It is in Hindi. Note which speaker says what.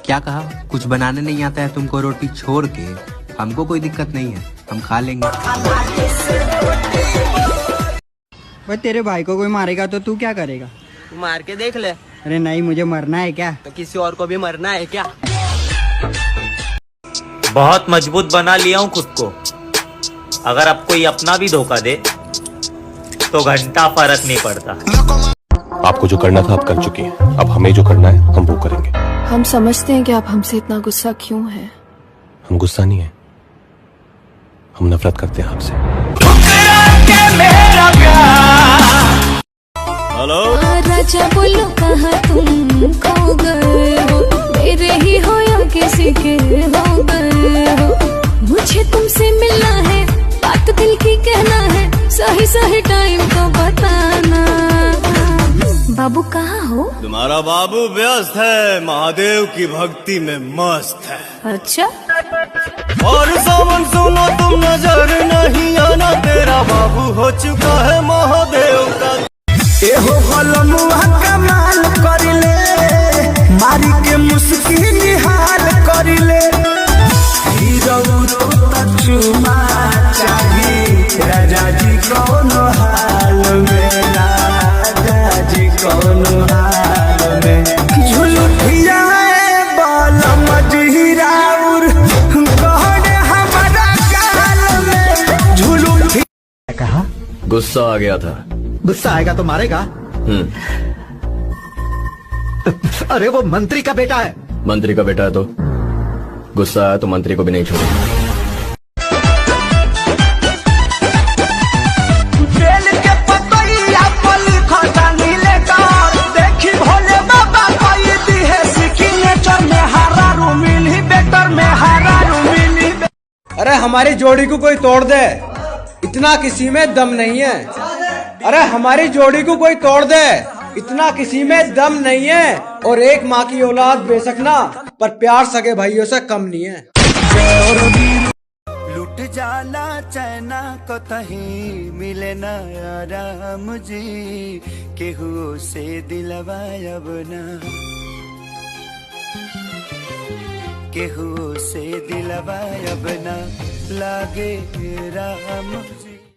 Speaker 1: क्या कहा? कुछ बनाने नहीं आता है तुमको रोटी छोड़ के? हमको कोई दिक्कत नहीं है, हम खा लेंगे।
Speaker 2: भाई तेरे भाई को कोई मारेगा तो तू क्या करेगा?
Speaker 3: तू मार के देख ले।
Speaker 2: अरे नहीं, मुझे मरना है। क्या
Speaker 3: तो किसी और को भी मरना है क्या?
Speaker 4: बहुत मजबूत बना लिया हूँ खुद को। अगर अब कोई अपना भी धोखा दे तो घंटा फर्क नहीं पड़ता।
Speaker 5: आपको जो करना था आप कर चुकी हैं, अब हमें जो करना है हम वो करेंगे।
Speaker 6: हम समझते हैं कि आप हमसे इतना गुस्सा क्यों है।
Speaker 5: हम गुस्सा नहीं है, हम नफरत करते हैं आपसे।
Speaker 7: हेलो
Speaker 6: राजा बोलो कहाँ तुम खो गए हो, मेरे ही हो या किसी के हो गए हो। मुझे तुमसे मिलना है, बात दिल की कहना है, सही सही टाइम तो बताना। बाबू कहाँ हो?
Speaker 7: तुम्हारा बाबू व्यस्त है, महादेव की भक्ति में मस्त है।
Speaker 6: अच्छा।
Speaker 7: और सावन सुनो तुम, नजर नहीं आना, तेरा बाबू हो चुका है महादेव का।
Speaker 8: एहो भलमुआ कमाल करिले, मारी के मुस्की निहाल करिले। हीरो रोता चुमा चाही, राजा जी कोनो हाल में, राजा जी कोनो हाल में। झुलुठिया बाल मजहिराउर कहने हमारा गाल में। झुलुठिया कहा?
Speaker 7: गुस्सा आ गया था।
Speaker 8: गुस्सा आएगा तो मारेगा? अरे वो मंत्री का बेटा है।
Speaker 7: मंत्री का बेटा है तो गुस्सा आया तो मंत्री को भी नहीं छोड़ेगा।
Speaker 8: बेल के पतैया पल खटानी लेकर, देखी भोले बाबा कोई दी है सिग्नेचर में, हारा रूमिल ही बेटर में, हारा रूमिल ही।
Speaker 9: अरे हमारी जोड़ी को कोई तोड़ दे, इतना किसी में दम नहीं है। अरे हमारी जोड़ी को कोई तोड़ दे, इतना किसी में दम नहीं है। और एक माँ की औलाद बेशक ना, पर प्यार सगे भाइयों से कम नहीं है।
Speaker 8: लुट जाला चैना को तही मिले ना आराम जी, केहू से दिलवा अब ना, केहू से दिलवा अब ना लागे राम।